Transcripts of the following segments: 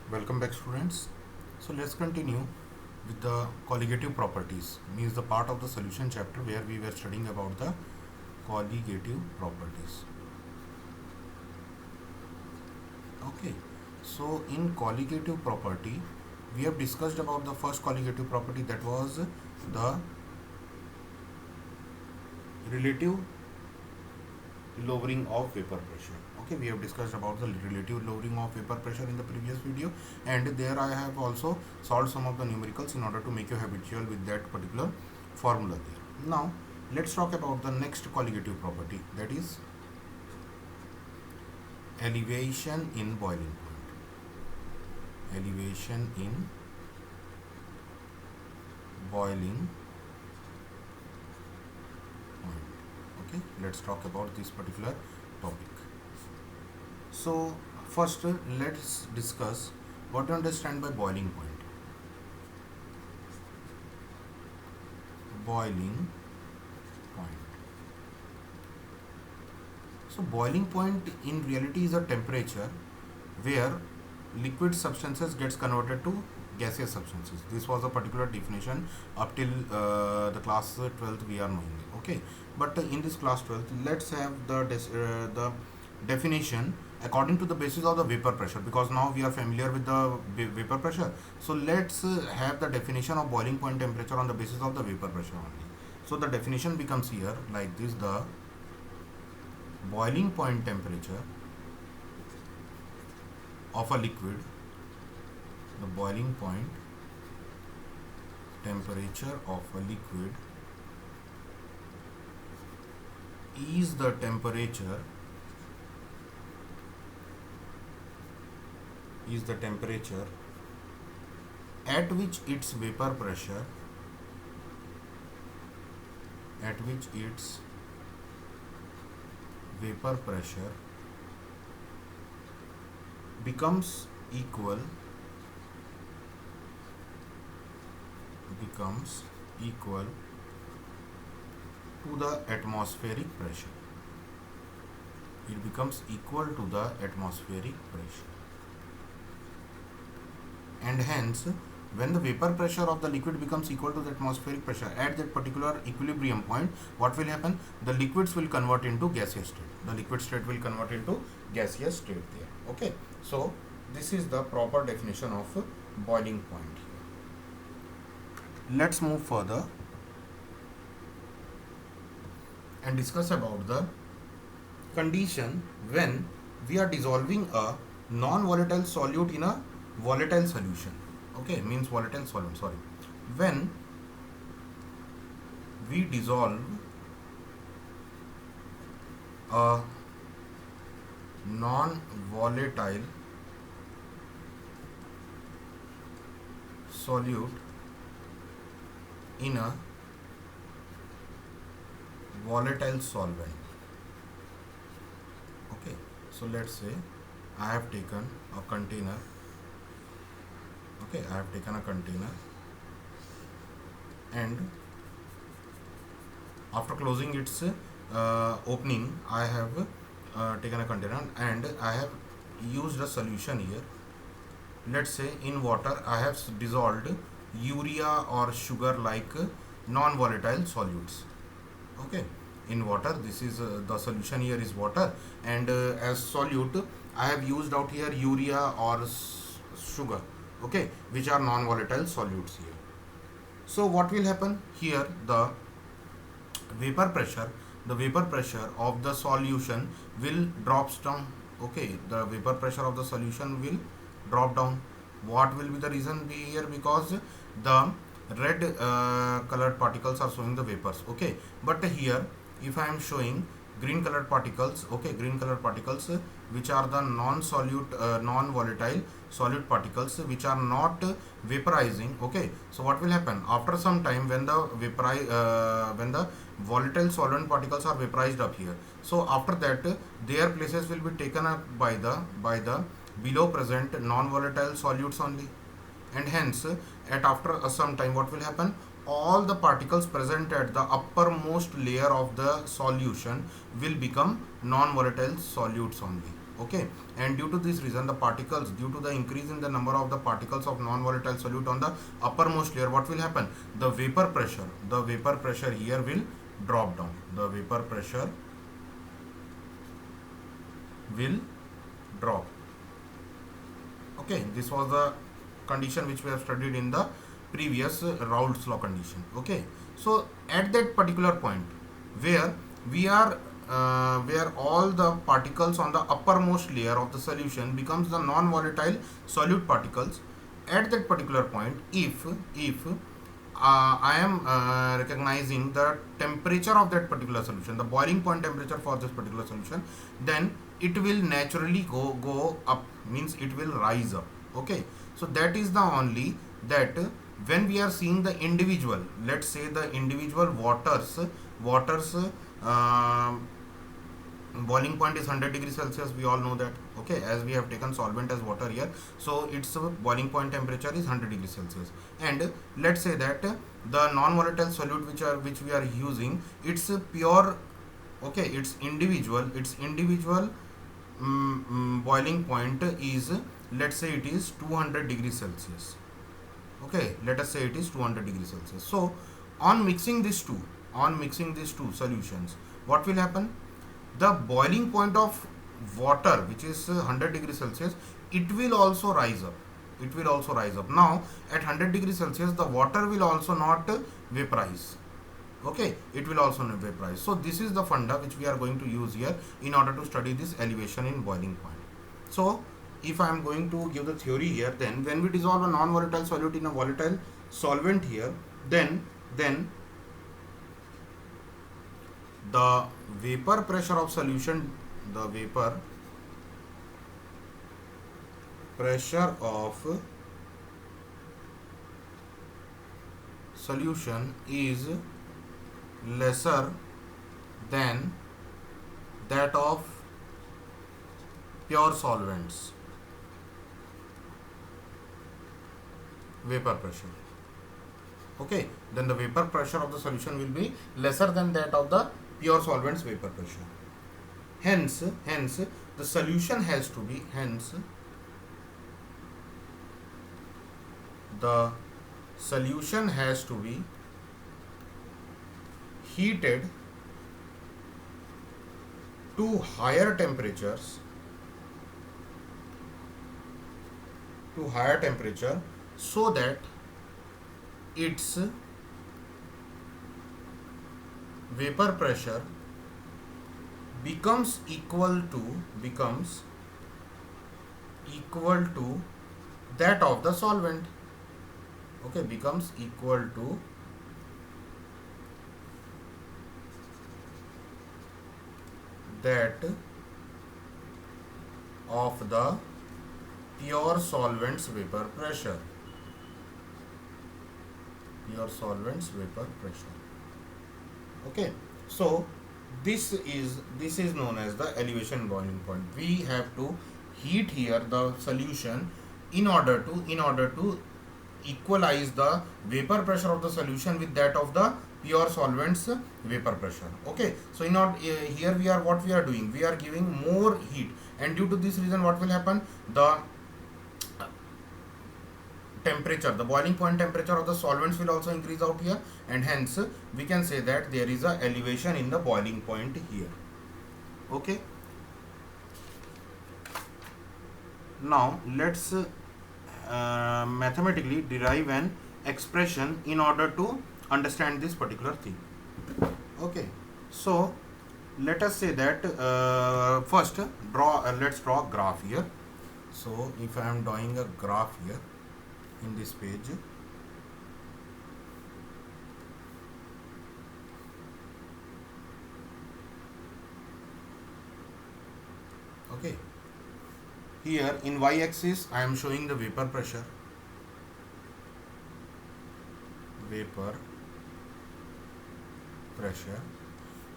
Welcome back, students. So let's continue with the colligative properties, means the part of the solution chapter where we were studying about the colligative properties. Okay, so in colligative property we have discussed about the first colligative property, that was the relative lowering of vapor pressure. Okay, we have discussed about the relative lowering of vapor pressure in the previous video, and there I have also solved some of the numericals in order to make you habitual with that particular formula there. Now let's talk about the next colligative property, that is elevation in boiling point. Elevation in boiling point. Okay, let's talk about this particular topic. So first let's discuss what you understand by boiling point. Boiling point. So boiling point in reality is a temperature where liquid substances gets converted to gaseous substances. This was a particular definition up till the class 12th we are knowing. Okay, but in this class 12th, let's have the definition according to the basis of the vapor pressure, because now we are familiar with the vapor pressure. So let's have the definition of boiling point temperature on the basis of the vapor pressure only. So the definition becomes here like this: the boiling point temperature of a liquid, the boiling point temperature of a liquid is the temperature at which its vapor pressure becomes equal to the atmospheric pressure. It becomes equal to the atmospheric pressure, and hence when the vapor pressure of the liquid becomes equal to the atmospheric pressure at that particular equilibrium point, what will happen? The liquids will convert into gaseous state. The liquid state will convert into gaseous state there. Okay, so this is the proper definition of boiling point. Let's move further and discuss about the condition when we are dissolving a non-volatile solute in a volatile solution. Okay, means volatile solvent, sorry. When we dissolve a non-volatile solute in a volatile solvent. Okay, so let's say I have taken a container. Okay, I have taken a container, and after closing its opening, I have taken a container and I have used a solution here. Let's say in water I have dissolved urea or sugar like non-volatile solutes. Okay, in water, this is the solution here is water, and as solute I have used out here urea or sugar, okay, which are non-volatile solutes here. So what will happen here? The vapor pressure of the solution will drops down. Okay, the vapor pressure of the solution will drop down. What will be the reason be here? Because the red colored particles are showing the vapors. Okay, but here if I am showing green colored particles, okay, green colored particles which are the non-solute non-volatile solute particles which are not vaporizing. Okay, so what will happen after some time when the volatile solvent particles are vaporized up here, so after that their places will be taken up by the below present non-volatile solutes only, and hence at after some time what will happen? All the particles present at the uppermost layer of the solution will become non-volatile solutes only. Okay, and due to this reason, the particles, due to the increase in the number of the particles of non-volatile solute on the uppermost layer, what will happen? The vapor pressure here will drop down. The vapor pressure will drop. Okay, this was the condition which we have studied in the previous Raoult's law condition. Okay, so at that particular point where we are where all the particles on the uppermost layer of the solution becomes the non-volatile solute particles, at that particular point, if I am recognizing the temperature of that particular solution, the boiling point temperature for this particular solution, then it will naturally go up, means it will rise up. Okay, so that is the only that when we are seeing the individual, let's say the individual waters boiling point is 100 degrees Celsius, we all know that. Okay, as we have taken solvent as water here, so its boiling point temperature is 100 degrees Celsius. And let's say that the non-volatile solute which we are using, it's pure, okay, its individual boiling point is, let's say it is 200 degrees Celsius. Okay, let us say it is 200 degrees Celsius. So on mixing these two solutions, what will happen? The boiling point of water, which is 100 degrees Celsius, it will also rise up. Now at 100 degrees Celsius, the water will also not vaporize. Okay, it will also not vaporize. So this is the funda which we are going to use here in order to study this elevation in boiling point. So if I am going to give the theory here, then when we dissolve a non-volatile solute in a volatile solvent here, then the vapor pressure of solution, is lesser than that of pure solvents vapor pressure. Okay, then the vapor pressure of the solution will be lesser than that of the pure solvents vapor pressure. Hence the solution has to be heated to higher temperature so that its vapor pressure becomes equal to that of the solvent. Okay, becomes equal to that of the pure solvents vapor pressure. Okay, so this is known as the elevation boiling point. We have to heat here the solution in order to equalize the vapor pressure of the solution with that of the pure solvents vapor pressure. Okay, so here we are doing, we are giving more heat, and due to this reason, what will happen? The temperature, the boiling point temperature of the solvents will also increase out here, and hence we can say that there is a elevation in the boiling point here. Okay, now let's mathematically derive an expression in order to understand this particular thing. Okay, so let us say that first let's draw a graph here. So if I am drawing a graph here in this page, okay, here in y-axis I am showing the vapor pressure,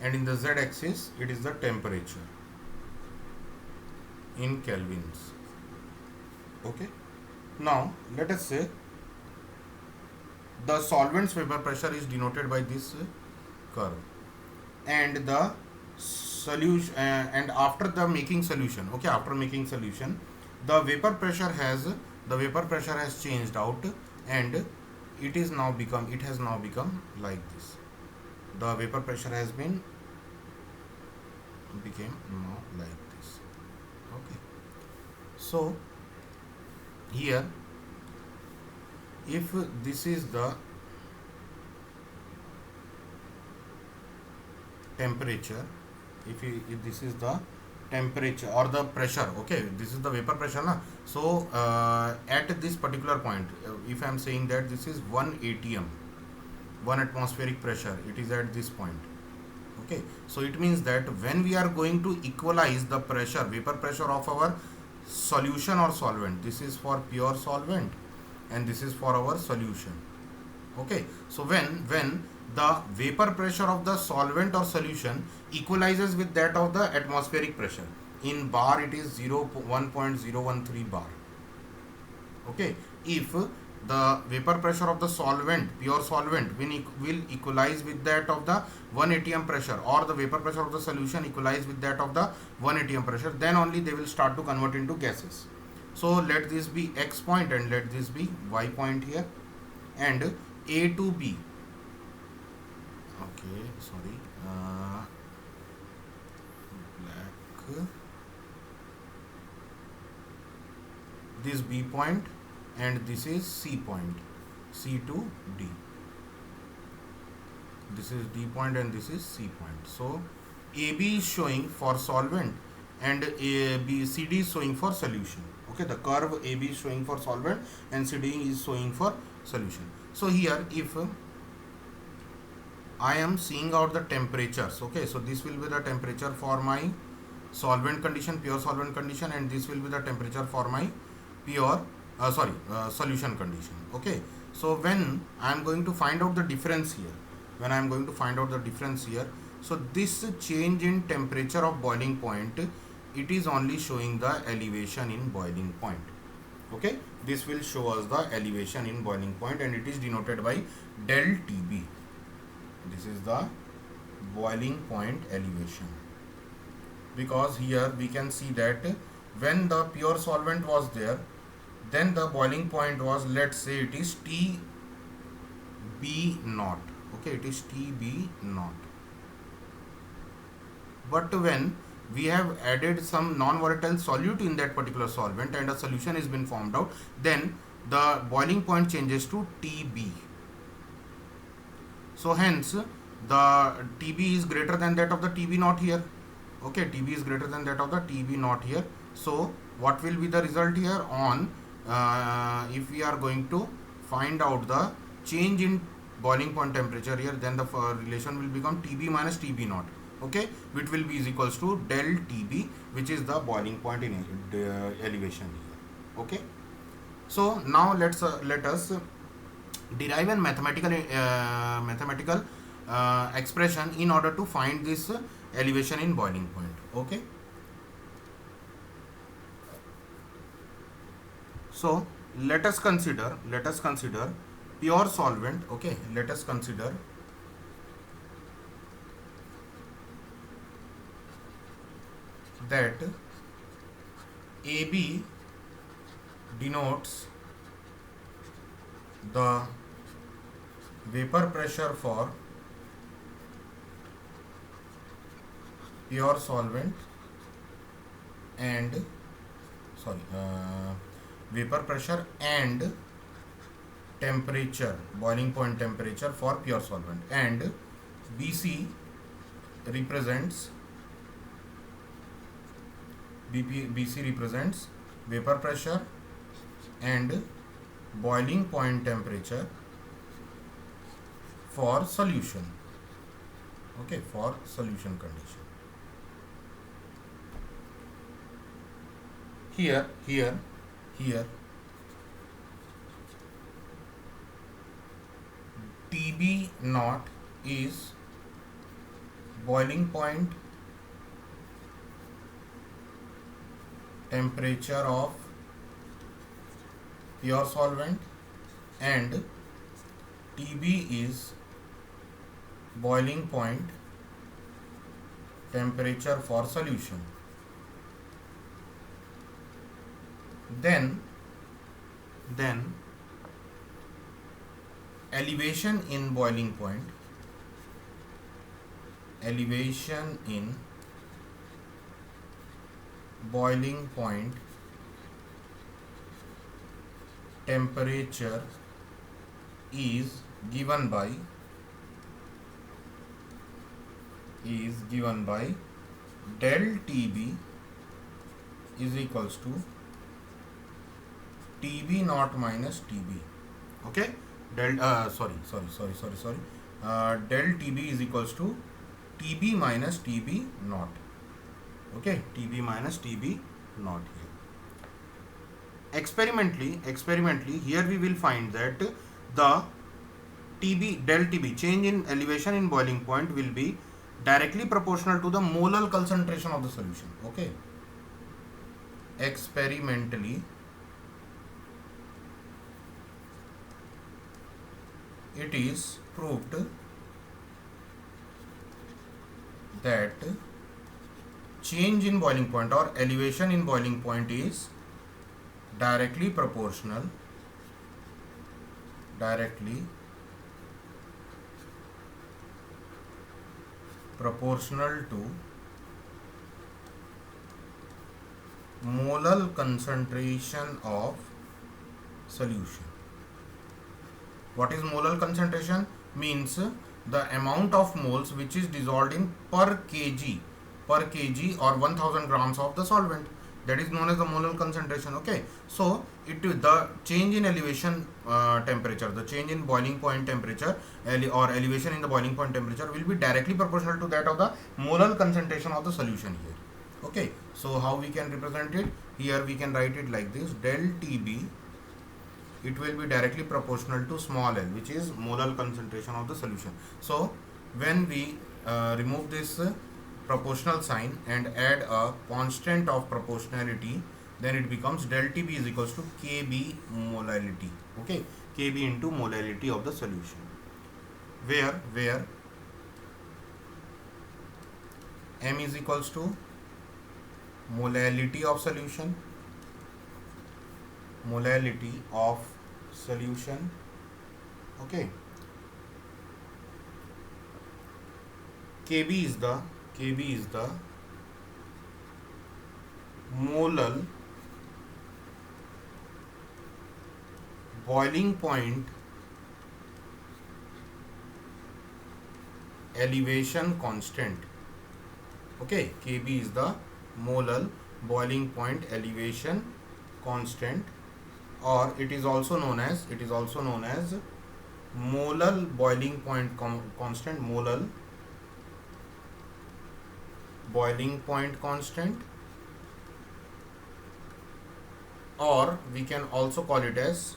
and in the z-axis it is the temperature in kelvins. Okay, now let us say the solvent's vapor pressure is denoted by this curve, and the solution and after the making solution, okay, after making solution, the vapor pressure has changed out, and it has now become like this. The vapor pressure has became now like this. Okay, so here, if this is the temperature, if this is the temperature or the pressure, okay, this is the vapor pressure na. So at this particular point, if I am saying that this is 1 atm, 1 atmospheric pressure, it is at this point. Okay, so it means that when we are going to equalize the pressure, vapor pressure of our solution or solvent, this is for pure solvent and this is for our solution. Okay, so when the vapor pressure of the solvent or solution equalizes with that of the atmospheric pressure, in bar it is 1.013 bar. Okay, if the vapor pressure of the solvent, pure solvent, will equalize with that of the 1 atm pressure, or the vapor pressure of the solution equalize with that of the 1 atm pressure, then only they will start to convert into gases. So let this be x point and let this be y point here, and A to B, okay, sorry, black, this B point and this is C point, C to D, this is D point and this is C point. So AB is showing for solvent and CD is showing for solution. Okay, the curve AB is showing for solvent and CD is showing for solution. So here, if I am seeing out the temperatures, okay, so this will be the temperature for my solvent condition, pure solvent condition, and this will be the temperature for my pure solution condition. Okay, so when I am going to find out the difference here, so this change in temperature of boiling point, it is only showing the elevation in boiling point. Okay, this will show us the elevation in boiling point and it is denoted by del TB. This is the boiling point elevation, because here we can see that when the pure solvent was there, then the boiling point was, let's say it is TB naught. Okay, it is TB naught. But when we have added some non-volatile solute in that particular solvent and a solution has been formed out, then the boiling point changes to TB. So hence the TB is greater than that of the TB naught here. Okay, TB is greater than that of the TB naught here. So what will be the result here on if we are going to find out the change in boiling point temperature here, then the relation will become TB minus TB naught. Okay, which will be is equals to del TB, which is the boiling point in elevation here. Okay, so now let us derive a mathematical expression in order to find this elevation in boiling point. Okay, so let us consider pure solvent. Okay, let us consider that AB denotes the vapor pressure for pure solvent and vapor pressure and temperature, boiling point temperature for pure solvent, and BC represents BC represents vapor pressure and boiling point temperature for solution. Okay, for solution condition. Here TB naught is boiling point temperature of pure solvent and TB is boiling point temperature for solution. Then elevation in boiling point, elevation in boiling point temperature is given by del TB is equals to TB naught minus TB. Okay, del del TB is equals to TB minus TB naught. Okay, TB minus TB naught here. Experimentally here we will find that the TB del TB change in elevation in boiling point will be directly proportional to the molar concentration of the solution. Okay, experimentally it is proved that change in boiling point or elevation in boiling point is directly proportional to molar concentration of solution. What is molar concentration? Means the amount of moles which is dissolved in per kg or 1000 grams of the solvent. That is known as the molar concentration. Okay, so the change in elevation temperature, the change in boiling point temperature or elevation in the boiling point temperature will be directly proportional to that of the molar concentration of the solution here. Okay, so how we can represent it? Here we can write it like this: del TB, it will be directly proportional to small l, which is molar concentration of the solution. So when we remove this proportional sign and add a constant of proportionality, then it becomes del TB is equals to Kb molality. Okay, Kb into molality of the solution, where m is equals to molality of solution, okay. Kb is the molar boiling point elevation constant. Okay, Kb is the molar boiling point elevation constant, or it is also known as molar boiling point constant, molar boiling point constant, or we can also call it as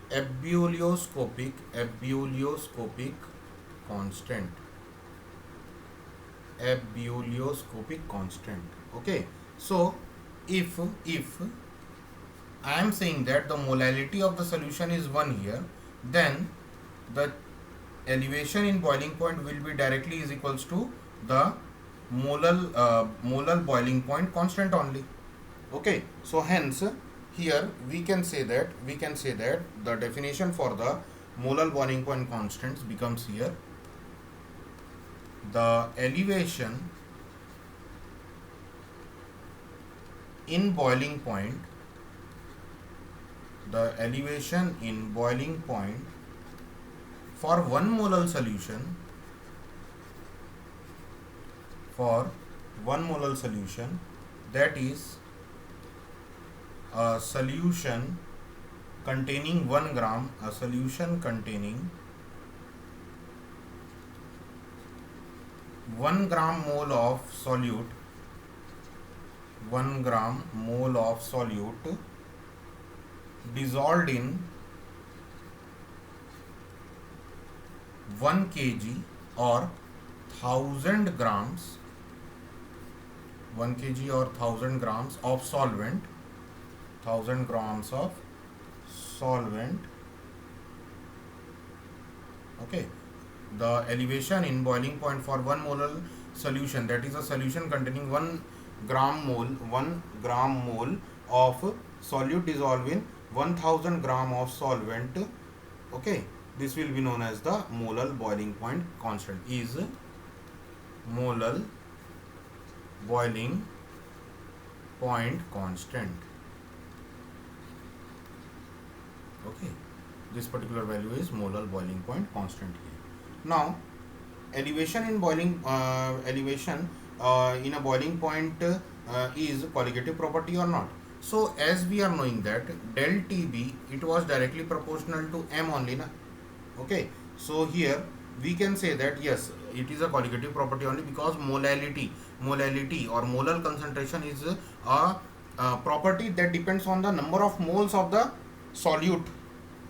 ebullioscopic constant. Okay, so if I am saying that the molality of the solution is 1 here, then the elevation in boiling point will be directly is equals to the molar boiling point constant only. Okay, so hence here we can say that the definition for the molar boiling point constants becomes here: the elevation in boiling point, for 1 molar solution, that is a solution containing 1 gram, mole of solute, 1 gram mole of solute dissolved in 1 kg or 1000 grams, 1 kg or 1000 grams of solvent, 1000 grams of solvent. Okay, the elevation in boiling point for 1 molar solution, that is a solution containing 1 gram mole of solute dissolved in 1000 gram of solvent. Okay, this will be known as the molar boiling point constant, is molar boiling point constant. Okay, this particular value is molar boiling point constant here. Now elevation in a boiling point is colligative property or not. So as we are knowing that del TB, it was directly proportional to m only na. Okay, so here we can say that yes, it is a colligative property only because molality or molar concentration is a property that depends on the number of moles of the solute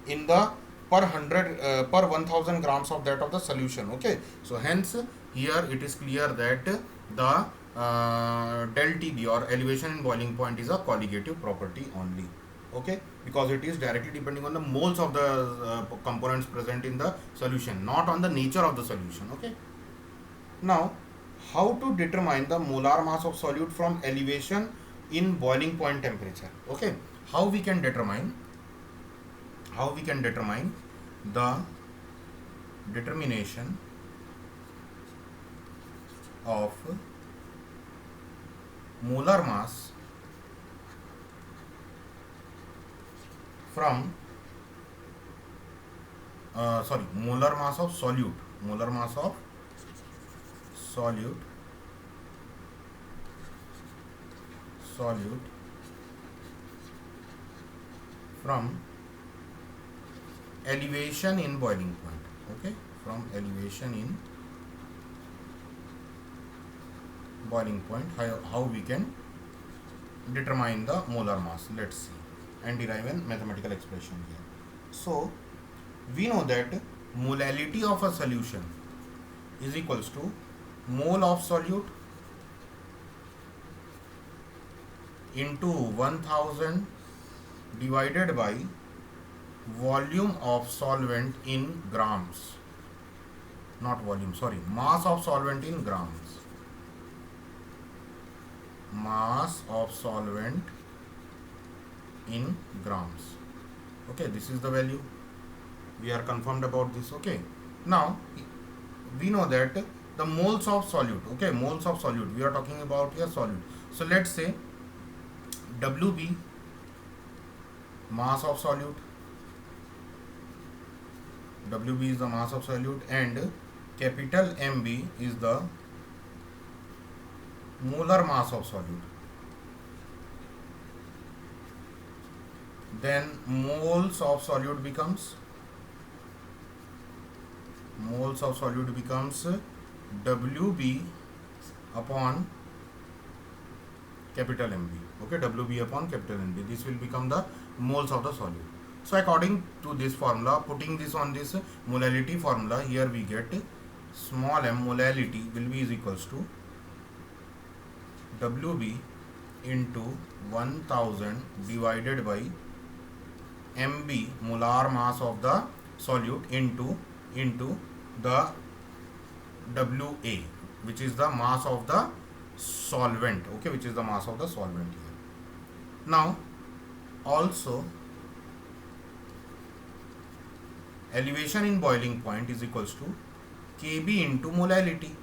in the per 1000 grams of that of the solution. Okay, so hence here it is clear that the del TB or elevation in boiling point is a colligative property only. Okay, because it is directly depending on the moles of the components present in the solution, not on the nature of the solution. Okay, now how to determine the molar mass of solute from elevation in boiling point temperature. Okay, how we can determine the determination of molar mass from molar mass of solute from elevation in boiling point. Okay, from elevation in boiling point, how we can determine the molar mass. Let's see and derive a mathematical expression here. So we know that molality of a solution is equals to mole of solute into 1000 divided by volume of solvent in grams, not volume, sorry, mass of solvent in grams. Mass of solvent in grams. Okay, this is the value. We are confirmed about this. Okay, now we know that the moles of solute. Okay, moles of solute, we are talking about here solute. So let's say WB, mass of solute. WB is the mass of solute and capital MB is the molar mass of solute. Then moles of solute becomes WB upon capital MB. Okay, WB upon capital MB. This will become the moles of the solute. So according to this formula, putting this on this molality formula, here we get small m molality will be is equals to WB into 1000 divided by MB, molar mass of the solute, into the WA, which is the mass of the solvent. Okay, which is the mass of the solvent here. Now also elevation in boiling point is equals to Kb into molality.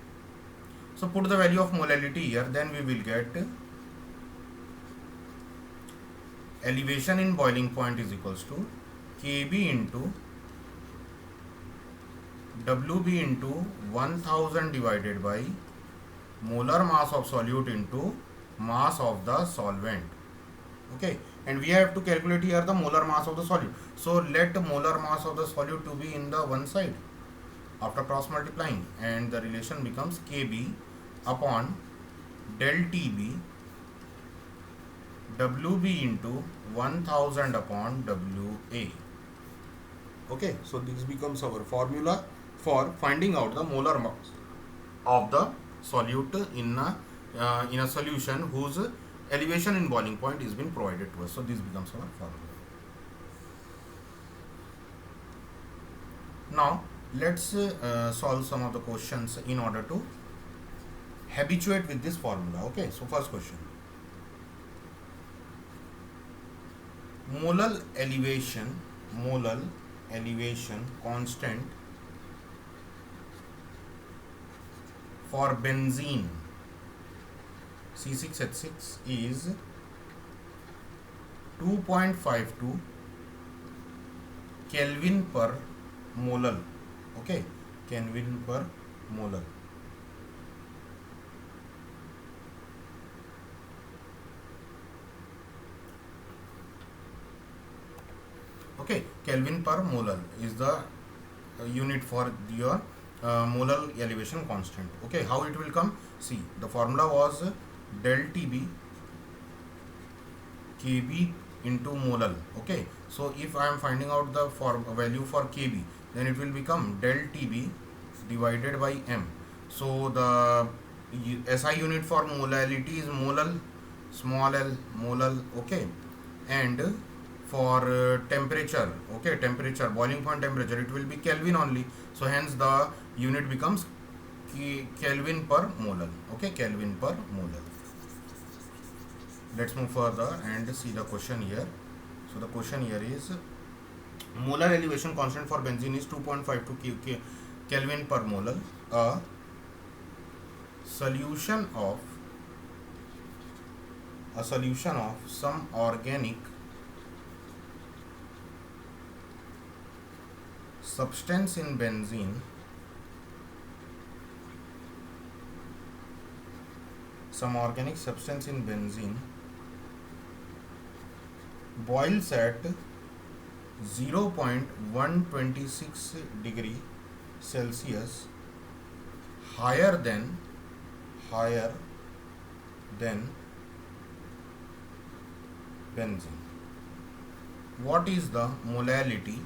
So put the value of molality here, then we will get elevation in boiling point is equals to Kb into WB into 1000 divided by molar mass of solute into mass of the solvent. Okay, and we have to calculate here the molar mass of the solute. So let molar mass of the solute to be in the one side after cross multiplying, and the relation becomes Kb upon del TB WB into 1000 upon WA. Okay, so this becomes our formula for finding out the molar mass of the solute in a solution whose elevation in boiling point is been provided to us. So this becomes our formula. Now let's solve some of the questions in order to habituate with this formula. Okay, so first question, molar elevation constant for benzene C6H6 is 2.52 Kelvin per molar. Okay, Kelvin per molar. Okay, Kelvin per molar is the unit for your molar elevation constant. Okay, how it will come? See, the formula was del TB Kb into molar. Okay, so if I am finding out the value for Kb, then it will become del TB divided by m. So the SI unit for molality is molal, small l, molal. Okay, and for temperature, okay, temperature, boiling point temperature, it will be Kelvin only. So hence the unit becomes Kelvin per molar. Okay, Kelvin per molar. Let's move further and see the question here. So the question here is molar elevation constant for benzene is 2.52 Kelvin per molar. A solution of some organic substance in benzene boils at 0.126 degree Celsius higher than benzene. What is the molality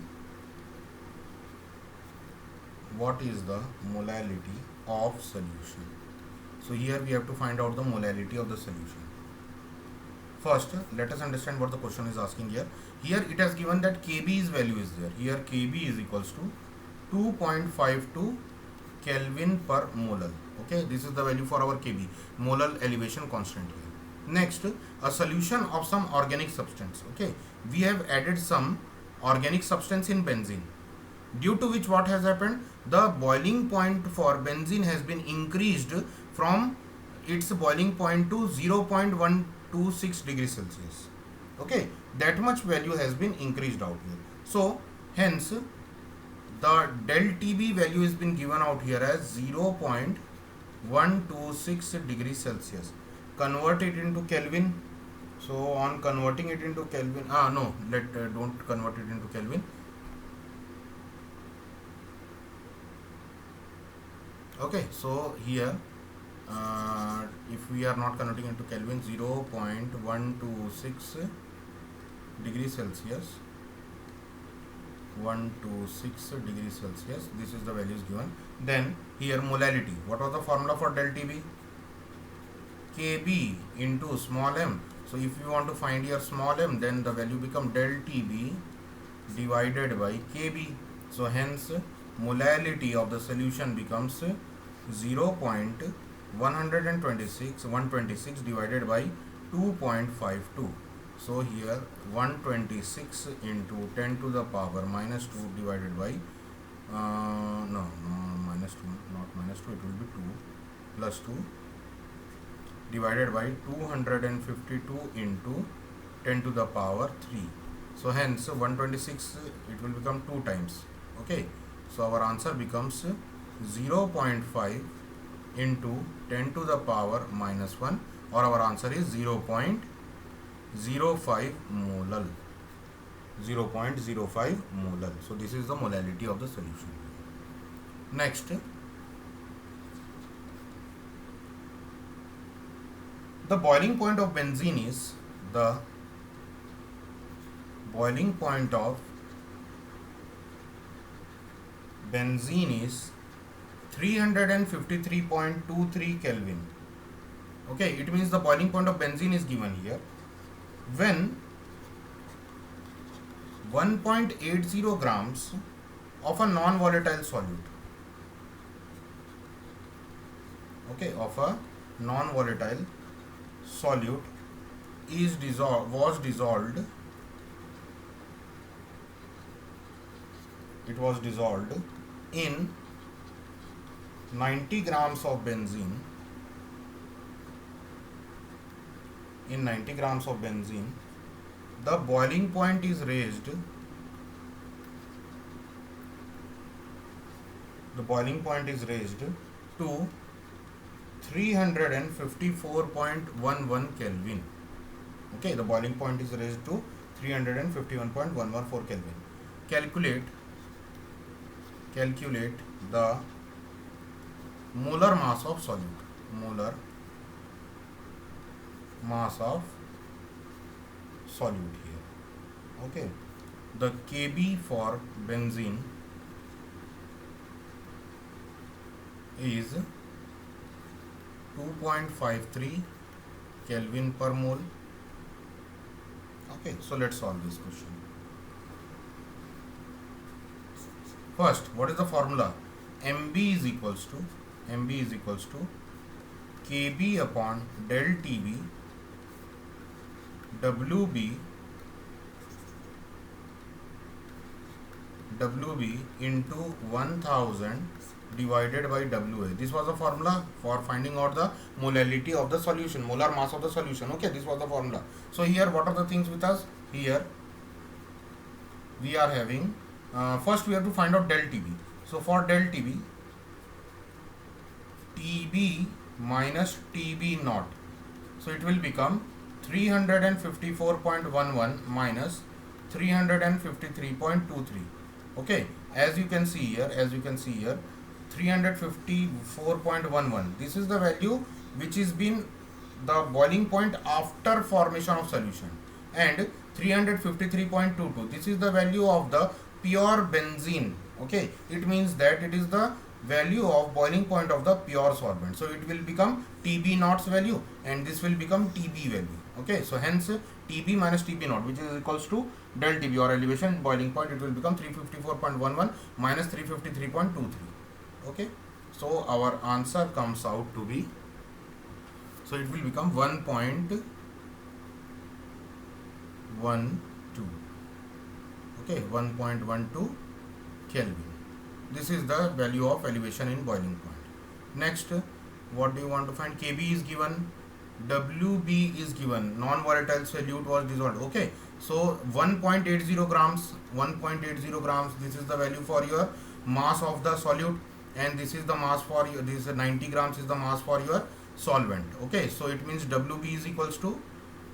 of solution? So here we have to find out the molality of the solution. First, let us understand what the question is asking here. Here it has given that Kb's value is there. Here Kb is equals to 2.52 Kelvin per molar. Okay, this is the value for our Kb, molar elevation constant here. Next, a solution of some organic substance. Okay, we have added some organic substance in benzene, due to which what has happened, the boiling point for benzene has been increased from its boiling point to 0.126 degrees Celsius. Okay, that much value has been increased out here. So hence the del TB value has been given out here as 0.126 degrees Celsius. Convert it into Kelvin. So on converting it into Kelvin, don't convert it into Kelvin. Okay, so here if we are not converting into Kelvin, 0.126 degrees Celsius, 126 degrees Celsius, this is the values given. Then here molality, what was the formula for del TB? Kb into small m. So if you want to find your small m, then the value become del TB divided by Kb. So hence molality of the solution becomes 126 divided by 2.52. So here 126 into 10 to the power minus 2 divided by minus 2, not minus 2, it will be 2 plus 2 divided by 252 into 10 to the power 3. So hence 126 it will become 2 times. Okay, so our answer becomes 0.5 into 10 to the power minus 1, or our answer is 0.05 molar. 0.05 molar. So this is the molality of the solution. Next, the boiling point of benzene is 353.23 Kelvin. Okay, it means the boiling point of benzene is given here when 1.80 grams of a non-volatile solute. Okay, of a non-volatile solute was dissolved. It was dissolved in 90 grams of benzene. In 90 grams of benzene, the boiling point is raised. The boiling point is raised to 354.11 Kelvin. Okay, the boiling point is raised to 351.114 Kelvin. Calculate the molar mass of solute. Molar mass of solute here. Okay, the Kb for benzene is 2.53 Kelvin per mole. Okay, so let's solve this question. First, what is the formula? MB is equals to Kb upon del Tb WB into 1000 divided by WA. This was the formula for finding out the molality of the solution, molar mass of the solution. Okay, this was the formula. So here, what are the things with us? Here we are having, first we have to find out del Tb. So for del Tb, Tb minus Tb naught. So it will become 354.11 minus 353.23. Okay, as you can see here, 354.11, this is the value which is been the boiling point after formation of solution, and 353.22, this is the value of the pure benzene. Okay, it means that it is the value of boiling point of the pure solvent, so it will become Tb naught's value and this will become Tb value. Okay, so hence Tb minus Tb naught, which is equals to del Tb or elevation boiling point, it will become 354.11 minus 353.23. Okay, so our answer comes out to be, so it will become 1.12. Okay, 1.12 Kelvin. This is the value of elevation in boiling point. Next, what do you want to find? Kb is given, WB is given, non-volatile solute was dissolved. Okay, so 1.80 grams, this is the value for your mass of the solute, and this is the mass for your, this 90 grams is the mass for your solvent. Okay, so it means WB is equals to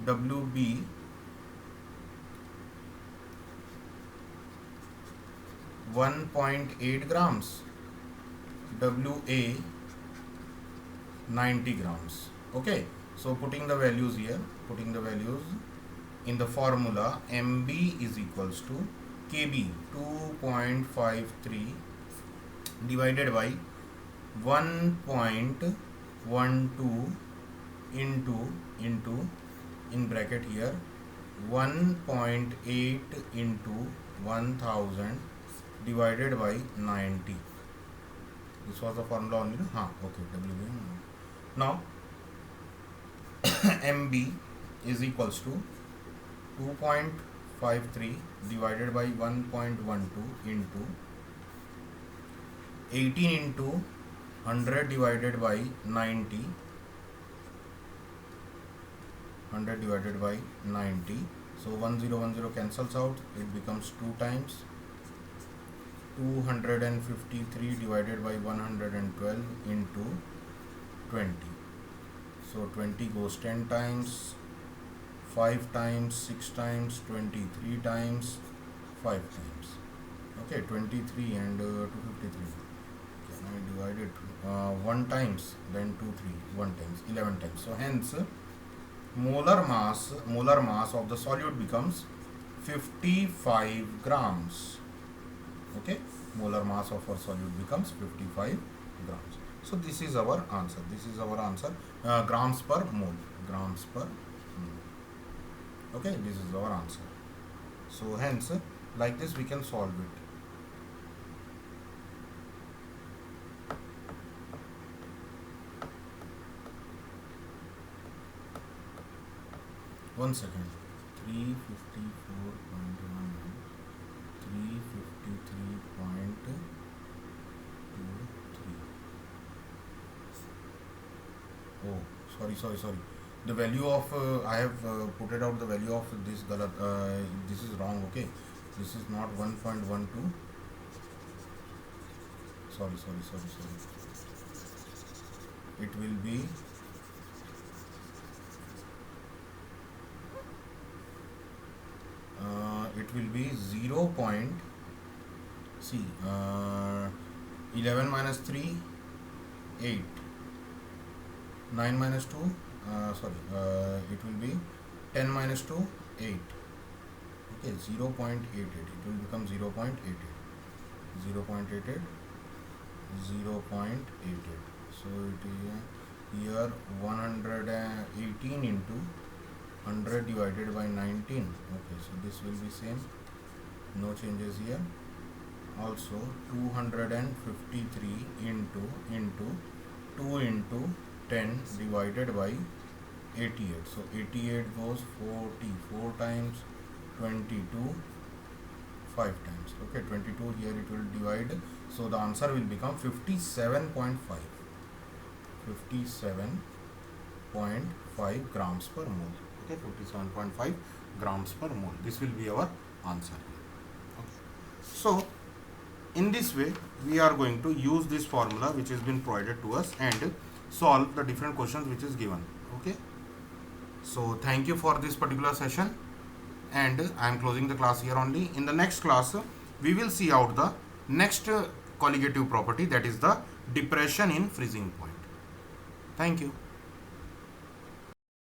WB 1.8 grams, WA 90 grams. Okay, so putting the values here, in the formula, MB is equals to KB 2.53 divided by 1.12 into in bracket here 1.8 into 1000 divided by 90. This was the formula only. Okay, WB. Now MB is equals to 2.53 divided by 1.12 into 18 into 100 divided by 90. 100 divided by 90. So 1010 cancels out. It becomes 2 times. 253 divided by 112 into 20. So 20 goes 10 times, 5 times, 6 times, 23 times, 5 times. Okay, 23 and 253. Can I divide it 1 times, then 2, 3, 1 times, 11 times. So hence molar mass of the solute becomes 55 grams. Okay, molar mass of our solute becomes 55 grams. So this is our answer. Grams per mole. Okay, this is our answer. So hence, like this we can solve it. 1 second. 354.11, 353.23. Oh, sorry. The value of I have put it out the value of this galat. This is wrong. Okay, this is not 1.12. Sorry. It will be it will be 0. See, 11 minus 3, 8. 9 minus 2, it will be 10 minus 2, 8. Okay, 0.88. It will become 0.88. 0.88. 0.88. So it is here 118 into 100 divided by 19. Okay, so this will be same. No changes here. Also 253 into 2 into 10 divided by 88. So 88 goes 44 times, 22 5 times. Okay, 22 here it will divide. So the answer will become 57.5. 57.5 grams per mole. Okay, 57.5 grams per mole. This will be our answer. Okay. So in this way we are going to use this formula which has been provided to us and solve the different questions which is given. Okay, so thank you for this particular session, and I am closing the class here only. In the next class we will see out the next colligative property, that is the depression in freezing point. Thank you.